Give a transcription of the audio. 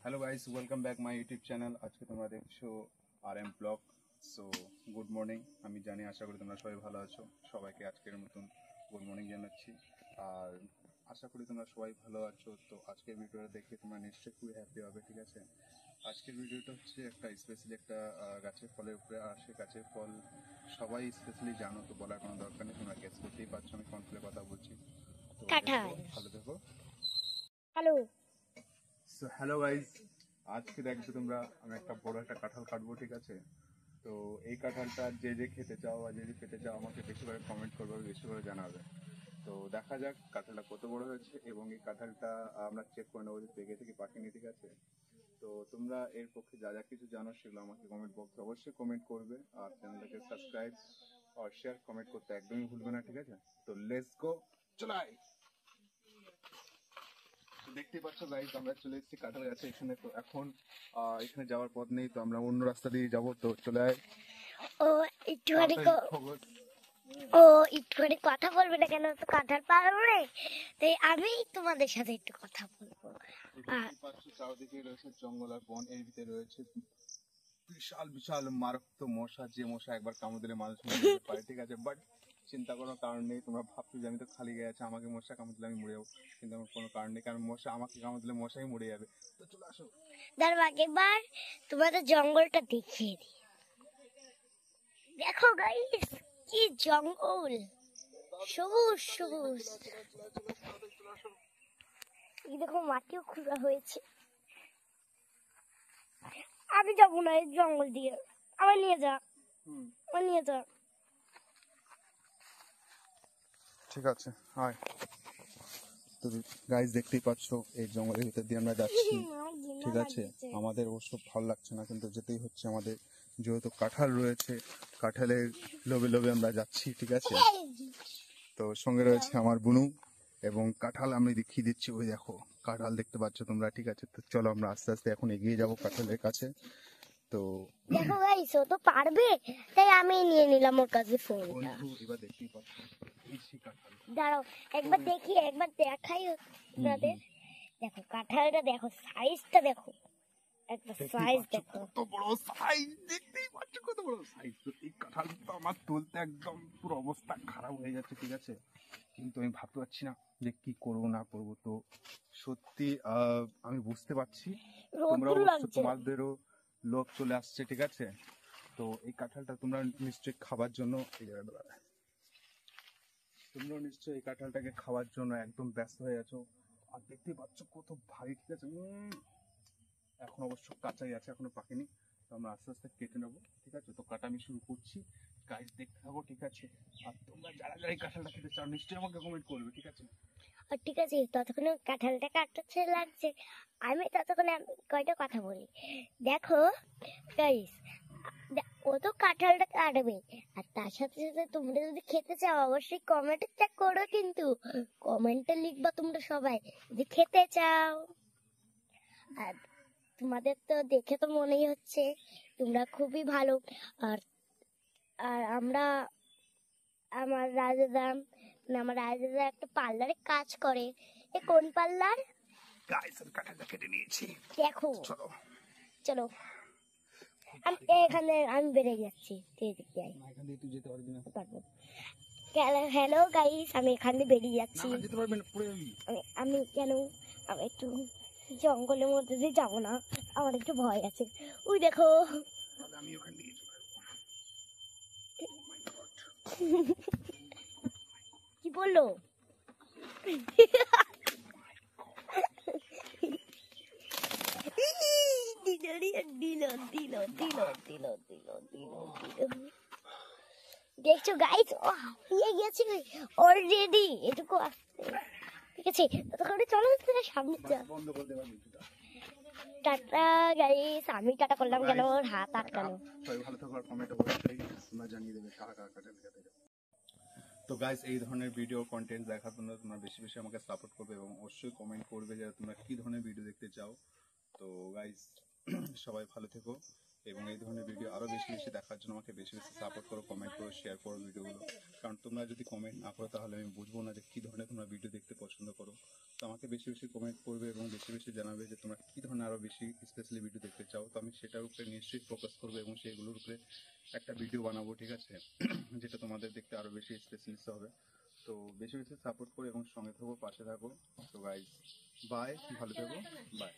Hello guys, welcome back my YouTube channel. আজকে তোমরা দেখছো RM blog. So good morning. আমি জানি, আশা করি তোমরা সবাই ভালো আছো। সবাইকে আজকের মতন গুড মর্নিং জানাচ্ছি। আর আশা করি তোমরা সবাই ভালো আছো। তো আজকের ভিডিওটা দেখে তোমরা নিশ্চয়ই খুবই হ্যাপি হবে, ঠিক আছে? আজকের ভিডিওটা হচ্ছে একটা স্পেশালি একটা গাছের ফলের উপরে। আর সেই গাছের ফল সবাই স্পেশালি জানো, তো বলার কোনো দরকার নেই, তোমরা গেস করতেই পারছো আমি কোন ফলের কথা বলছি। তো ভালো দেখো। হ্যালো গাইস, আজকে দেখছো তোমরা আমি একটা বড় একটা কাঁঠাল কাটবো, ঠিক আছে? তো এই কাঁঠালটা যে যে খেতে চাও বা যে খেতে চাও আমাকে বেশি করে কমেন্ট করবে, বেশি করে জানাবে। তো দেখা যাক কাঁঠালটা কত বড় হয়েছে, এবং এই কাঁঠালটা আমরা চেক করে নেবো যে পেকে থেকে পাকেনি, ঠিক আছে? তো তোমরা এর পক্ষে যা যা কিছু জানো সেগুলো আমাকে কমেন্ট বক্সে অবশ্যই কমেন্ট করবে। আর চ্যানেলটাকে সাবস্ক্রাইব আর শেয়ার কমেন্ট করতে একদমই ভুলবে না, ঠিক আছে? তো লেটস গো, চলাই। দেখতে পাচ্ছ গাইস, আমরা চলে এসেছি কাঁঠাল গাছে এখানে। তো এখন এখানে যাওয়ার পথ নেই, তো আমরা অন্য রাস্তা দিয়ে যাবো। তো চলে আয়। একটুখানি কথা বলবে না কেন? তো কাঁঠাল পারবে, তাই আমি তোমাদের সাথে একটু কথা বলবো। দেখতে পাচ্ছ চারদিকে রয়েছে জঙ্গল আর বন, এর ভিতরে রয়েছে বিশাল বিশাল মারাত্মক মশা, যে মশা একবার কামড় দিলে মানুষ মরে যেতে পারে, ঠিক আছে? বাট চিন্তা করার কারণ নেই। তোমরা ভাবছো যে আমি তো খালি গায়ে আছি, আমাকে মশা কামড় দিলে আমি মরে যাবো, কিন্তু আমার কোনো কারণ নেই, কারণ মশা আমাকে কামড় দিলে মশাই মরে যাবে। তো চলে আসো। দাঁড়াও, আগেবার তোমাদের জঙ্গলটা দেখিয়ে দিই। দেখো গাইস, কি জঙ্গল, সবুজ সবুজ। এই দেখো, মাটিও খুঁড়া হয়েছে। আমি যাবো না এই জঙ্গল দিয়ে, আমার নিয়ে যা, আমার নিয়ে যা। ঠিক আছে, আয়। তো গাইস দেখতেই পাচ্ছ এই জঙ্গলের ভিতর দিয়ে আমরা যাচ্ছি, ঠিক আছে? আমাদের অবশ্য ভালো লাগছে না, কিন্তু যেতেই হচ্ছে আমাদের, যেহেতু কাঁঠাল রয়েছে, কাঁঠালের লোভে লোভে আমরা যাচ্ছি, ঠিক আছে? তো সঙ্গে রয়েছে আমার বুনু, এবং কাঁঠাল আমি দেখিয়ে দিচ্ছি। ওই দেখো কাঁঠাল দেখতে পাচ্ছ তোমরা, ঠিক আছে? তো চলো আমরা আস্তে আস্তে এখন এগিয়ে যাবো কাঁঠালের কাছে। তো দেখো গাইস, ও তো পারবে, তাই আমি নিয়ে নিলাম ওর কাছে ফোনটা। বন্ধু এবার দেখতেই পাচ্ছ এই সেই কাঁঠাল। দাঁড়াও, একবার দেখি, একবার দেখাই আপনাদের। দেখো কাঁঠালটা, দেখো সাইজটা, দেখো একটা সাইজ, দেখো কত বড় সাইজ, দেখতেই পাচ্ছ কত বড় সাইজ। তো এই কাঁঠাল তো আমার তুলতে একদম পুরো অবস্থা খারাপ হয়ে যাচ্ছে, ঠিক আছে? কিন্তু আমি ভাবতে পারছি না যে কি করব না করব। তো সত্যি আমি বুঝতে পারছি তোমাদেরও লোভ চলে আসছে, ঠিক আছে? তো এই কাঁঠালটা তোমরা নিশ্চয়ই খাবার জন্য, তোমরা নিশ্চয়ই এই কাঁঠালটাকে খাওয়ার জন্য একদম ব্যস্ত হয়ে আছো। আর দেখতে পাচ্ছ কত ভারী, ঠিক আছে? এখন অবশ্য কাঁচাই আছে, এখনো পাকেনি। তো আমরা আস্তে আস্তে কেটে নেবো, ঠিক আছে? তো কাটা আমি শুরু করছি, গাইস দেখতে থাকো, ঠিক আছে? আর তোমরা যারা যারা এই কাঁঠালটা খেতে চাও নিশ্চয়ই আমাকে কমেন্ট করবে, ঠিক আছে? আর ঠিক আছে, ততক্ষণে কাঁঠালটা কাটতে লাগছে, আমি ততক্ষণে কয়টা কথা বলি। দেখো গাইস, ও তো কাঁঠালটা কাটবে, আর তার সাথে সাথে তোমরা যদি খেতে চাও অবশ্যই কমেন্টে চেক করো, কিন্তু কমেন্টে লিখবা তোমরা সবাই যদি খেতে চাও। আর তোমাদের তো দেখে তো মনেই হচ্ছে তোমরা খুবই ভালো। আর আর আমার রাজুদা একটা পার্লারে কাজ করে। এ কোন পার্লার? গাইস আমি কাঁঠালটা কেটে নিয়েছি, দেখো চলো চলো। আমি বেড়ে যাচ্ছি, এখান দিয়ে তুই যেতে পারবি না। হ্যালো গাইস, আমি এখান দিয়ে বেরিয়ে যাচ্ছি। যেতে পারবি না, পড়ে যাবি। আমি কেন, আমি একটু জঙ্গলের মধ্যে দিয়ে যাবো না, আমার একটু ভয় আছে। ওই দেখো, আমি ওখান দিয়ে কি বললো? দেখছো গাইস, ও হারিয়ে গেছে অলরেডি। এটুকু আসতে, ঠিক আছে? ততক্ষণে চলো সামনে যা। টাটা গাইস, আমি টাটা করলাম কেন? ওর হাত আটকানো। সবাই ভালো থাকো, আর কমেন্ট অবশ্যই তোমরা জানিয়ে দেবে কারা কারা কাঁঠাল খেতে যাও। তো গাইস এই ধরনের ভিডিও কন্টেন্ট দেখার জন্য তোমরা বেশি বেশি আমাকে সাপোর্ট করবে, এবং অবশ্যই কমেন্ট করবে যে তোমরা কি ধরনের ভিডিও দেখতে চাও। তো গাইস সবাই ভালো থেকো, এবং এই ধরনের ভিডিও আরও বেশি বেশি দেখার জন্য আমাকে বেশি বেশি সাপোর্ট করো, কমেন্ট করো, শেয়ার করো ভিডিওগুলো। কারণ তোমরা যদি কমেন্ট না করো তাহলে আমি বুঝবো না যে কী ধরনের তোমরা ভিডিও দেখতে পছন্দ করো। তো আমাকে বেশি বেশি কমেন্ট করবে এবং বেশি বেশি জানাবে যে তোমরা কী ধরনের আরও বেশি স্পেশালি ভিডিও দেখতে চাও। তো আমি সেটার উপরে নিশ্চয়ই ফোকাস করবো এবং সেগুলোর উপরে একটা ভিডিও বানাবো, ঠিক আছে, যেটা তোমাদের দেখতে আরও বেশি স্পেশালিস্ট হবে। তো বেশি বেশি সাপোর্ট করো এবং সঙ্গে থাকো, পাশে থাকো। তো গাইজ বাই, ভালো থাকো, বাই।